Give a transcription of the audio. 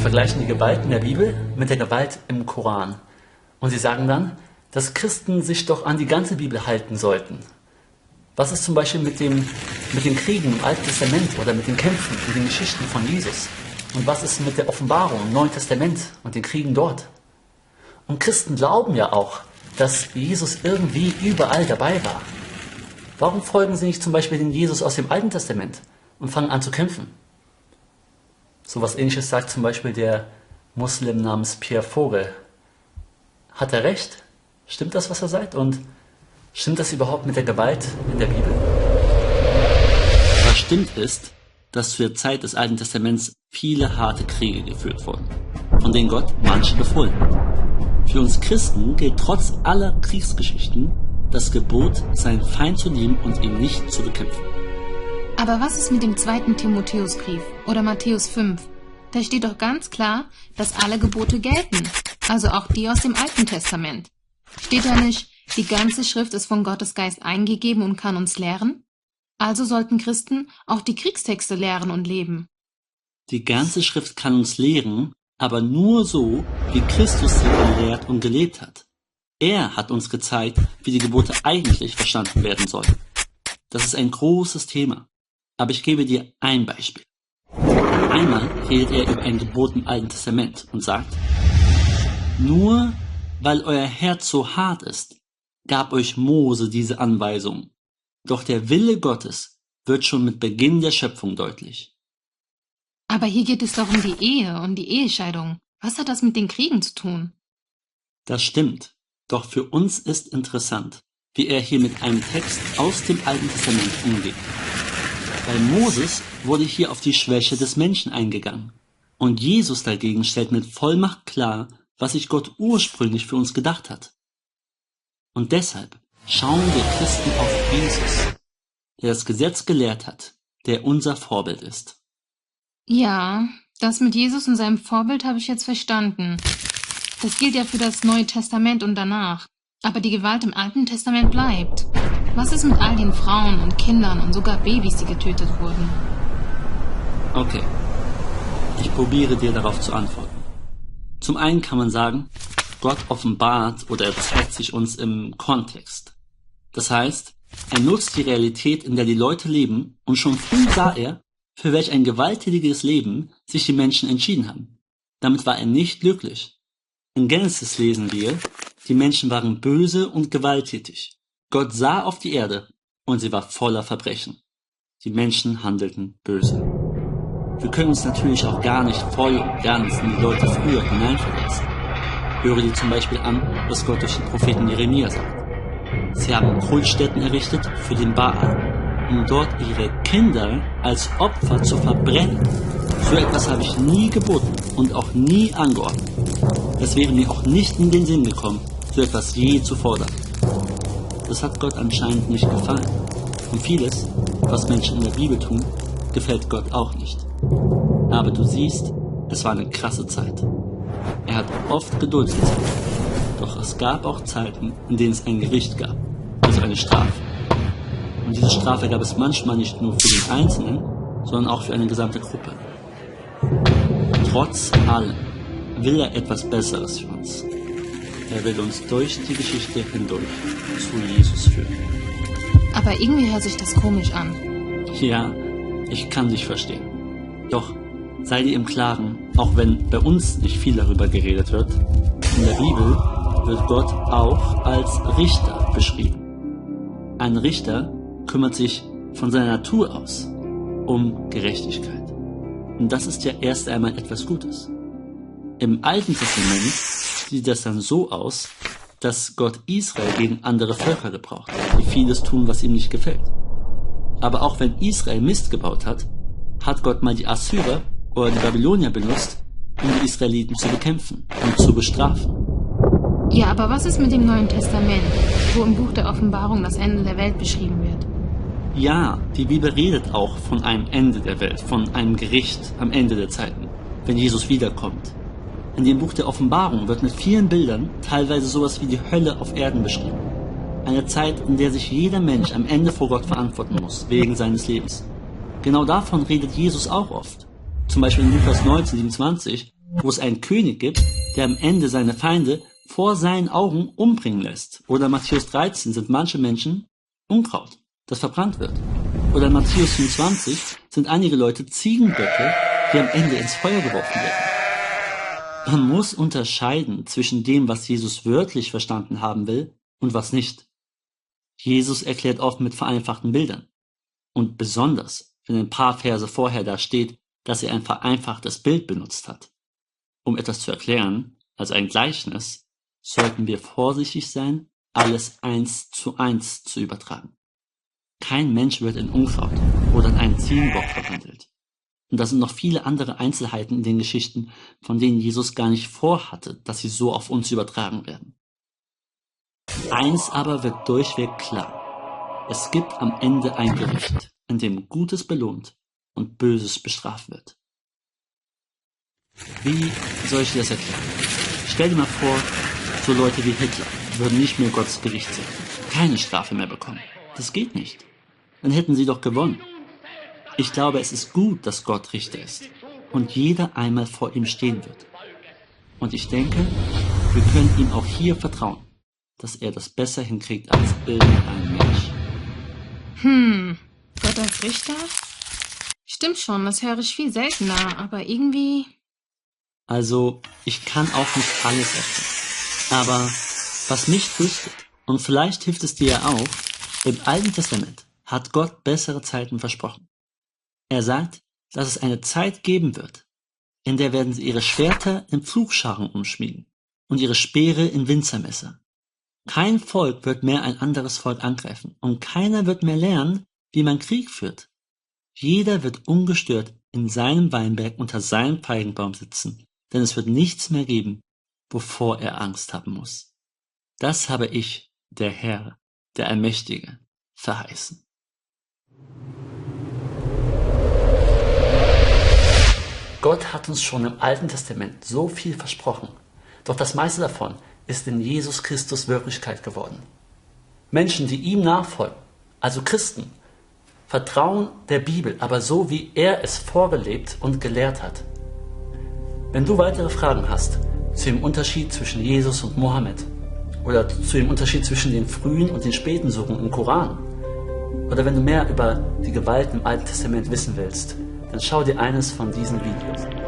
vergleichen die Gewalt in der Bibel mit der Gewalt im Koran. Und sie sagen dann, dass Christen sich doch an die ganze Bibel halten sollten. Was ist zum Beispiel mit den Kriegen im Alten Testament oder mit den Kämpfen und den Geschichten von Jesus? Und was ist mit der Offenbarung im Neuen Testament und den Kriegen dort? Und Christen glauben ja auch, dass Jesus irgendwie überall dabei war. Warum folgen sie nicht zum Beispiel dem Jesus aus dem Alten Testament und fangen an zu kämpfen? So was Ähnliches sagt zum Beispiel der Muslim namens Pierre Vogel. Hat er recht? Stimmt das, was er sagt? Und stimmt das überhaupt mit der Gewalt in der Bibel? Was stimmt ist, dass zu der Zeit des Alten Testaments viele harte Kriege geführt wurden, von denen Gott manche befohlen hat. Für uns Christen gilt trotz aller Kriegsgeschichten das Gebot, seinen Feind zu lieben und ihn nicht zu bekämpfen. Aber was ist mit dem 2. Timotheusbrief oder Matthäus 5? Da steht doch ganz klar, dass alle Gebote gelten, also auch die aus dem Alten Testament. Steht da nicht, die ganze Schrift ist von Gottes Geist eingegeben und kann uns lehren? Also sollten Christen auch die Kriegstexte lehren und leben. Die ganze Schrift kann uns lehren, aber nur so, wie Christus sie gelehrt und gelebt hat. Er hat uns gezeigt, wie die Gebote eigentlich verstanden werden sollen. Das ist ein großes Thema. Aber ich gebe dir ein Beispiel. Einmal redet er über ein Gebot im Alten Testament und sagt, nur weil euer Herz so hart ist, gab euch Mose diese Anweisung. Doch der Wille Gottes wird schon mit Beginn der Schöpfung deutlich. Aber hier geht es doch um die Ehe und die Ehescheidung. Was hat das mit den Kriegen zu tun? Das stimmt. Doch für uns ist interessant, wie er hier mit einem Text aus dem Alten Testament umgeht. Bei Moses wurde hier auf die Schwäche des Menschen eingegangen. Und Jesus dagegen stellt mit Vollmacht klar, was sich Gott ursprünglich für uns gedacht hat. Und deshalb schauen wir Christen auf Jesus, der das Gesetz gelehrt hat, der unser Vorbild ist. Ja, das mit Jesus und seinem Vorbild habe ich jetzt verstanden. Das gilt ja für das Neue Testament und danach. Aber die Gewalt im Alten Testament bleibt. Was ist mit all den Frauen und Kindern und sogar Babys, die getötet wurden? Okay, ich probiere dir darauf zu antworten. Zum einen kann man sagen, Gott offenbart oder er zeigt sich uns im Kontext. Das heißt, er nutzt die Realität, in der die Leute leben, und schon früh sah er, für welch ein gewalttätiges Leben sich die Menschen entschieden haben. Damit war er nicht glücklich. In Genesis lesen wir, die Menschen waren böse und gewalttätig. Gott sah auf die Erde und sie war voller Verbrechen. Die Menschen handelten böse. Wir können uns natürlich auch gar nicht voll und ganz in die Leute früher hineinversetzen. Höre dir zum Beispiel an, was Gott durch den Propheten Jeremia sagt. Sie haben Kultstätten errichtet für den Baal, um dort ihre Kinder als Opfer zu verbrennen. So etwas habe ich nie geboten und auch nie angeordnet. Es wäre mir auch nicht in den Sinn gekommen, so etwas je zu fordern. Das hat Gott anscheinend nicht gefallen. Und vieles, was Menschen in der Bibel tun, gefällt Gott auch nicht. Aber du siehst, es war eine krasse Zeit. Er hat oft Geduld gezeigt. Doch es gab auch Zeiten, in denen es ein Gericht gab, also eine Strafe. Und diese Strafe gab es manchmal nicht nur für den Einzelnen, sondern auch für eine gesamte Gruppe. Trotz allem will er etwas Besseres für uns. Er will uns durch die Geschichte hindurch zu Jesus führen. Aber irgendwie hört sich das komisch an. Ja, ich kann dich verstehen. Doch sei dir im Klaren, auch wenn bei uns nicht viel darüber geredet wird, in der Bibel wird Gott auch als Richter beschrieben. Ein Richter kümmert sich von seiner Natur aus um Gerechtigkeit. Und das ist ja erst einmal etwas Gutes. Im Alten Testament sieht das dann so aus, dass Gott Israel gegen andere Völker gebraucht, die vieles tun, was ihm nicht gefällt. Aber auch wenn Israel Mist gebaut hat, hat Gott mal die Assyrer oder die Babylonier benutzt, um die Israeliten zu bekämpfen und zu bestrafen. Ja, aber was ist mit dem Neuen Testament, wo im Buch der Offenbarung das Ende der Welt beschrieben wird? Ja, die Bibel redet auch von einem Ende der Welt, von einem Gericht am Ende der Zeiten, wenn Jesus wiederkommt. In dem Buch der Offenbarung wird mit vielen Bildern teilweise sowas wie die Hölle auf Erden beschrieben. Eine Zeit, in der sich jeder Mensch am Ende vor Gott verantworten muss, wegen seines Lebens. Genau davon redet Jesus auch oft. Zum Beispiel in Lukas 19, 27 wo es einen König gibt, der am Ende seine Feinde vor seinen Augen umbringen lässt. Oder Matthäus 13 sind manche Menschen Unkraut, das verbrannt wird. Oder in Matthäus 25 sind einige Leute Ziegenböcke, die am Ende ins Feuer geworfen werden. Man muss unterscheiden zwischen dem, was Jesus wörtlich verstanden haben will und was nicht. Jesus erklärt oft mit vereinfachten Bildern. Und besonders, wenn ein paar Verse vorher da steht, dass er ein vereinfachtes Bild benutzt hat. Um etwas zu erklären, also ein Gleichnis, sollten wir vorsichtig sein, alles 1:1 zu übertragen. Kein Mensch wird in Unkraut oder in einen Ziegenbock verwandelt. Und da sind noch viele andere Einzelheiten in den Geschichten, von denen Jesus gar nicht vorhatte, dass sie so auf uns übertragen werden. Eins aber wird durchweg klar. Es gibt am Ende ein Gericht, in dem Gutes belohnt und Böses bestraft wird. Wie soll ich dir das erklären? Stell dir mal vor, so Leute wie Hitler würden nicht mehr Gottes Gericht sehen, keine Strafe mehr bekommen. Das geht nicht. Dann hätten sie doch gewonnen. Ich glaube, es ist gut, dass Gott Richter ist und jeder einmal vor ihm stehen wird. Und ich denke, wir können ihm auch hier vertrauen, dass er das besser hinkriegt als irgendein Mensch. Gott als Richter? Stimmt schon, das höre ich viel seltener, aber irgendwie... Also, ich kann auch nicht alles erkennen. Aber was mich tröstet, und vielleicht hilft es dir ja auch, im Alten Testament hat Gott bessere Zeiten versprochen. Er sagt, dass es eine Zeit geben wird, in der werden sie ihre Schwerter in Pflugscharen umschmieden und ihre Speere in Winzermesser. Kein Volk wird mehr ein anderes Volk angreifen und keiner wird mehr lernen, wie man Krieg führt. Jeder wird ungestört in seinem Weinberg unter seinem Feigenbaum sitzen, denn es wird nichts mehr geben, wovor er Angst haben muss. Das habe ich, der Herr, der Allmächtige, verheißen. Gott hat uns schon im Alten Testament so viel versprochen, doch das meiste davon ist in Jesus Christus Wirklichkeit geworden. Menschen, die ihm nachfolgen, also Christen, vertrauen der Bibel, aber so wie er es vorgelebt und gelehrt hat. Wenn du weitere Fragen hast zu dem Unterschied zwischen Jesus und Mohammed oder zu dem Unterschied zwischen den frühen und den späten Surren im Koran oder wenn du mehr über die Gewalt im Alten Testament wissen willst, dann schau dir eines von diesen Videos an.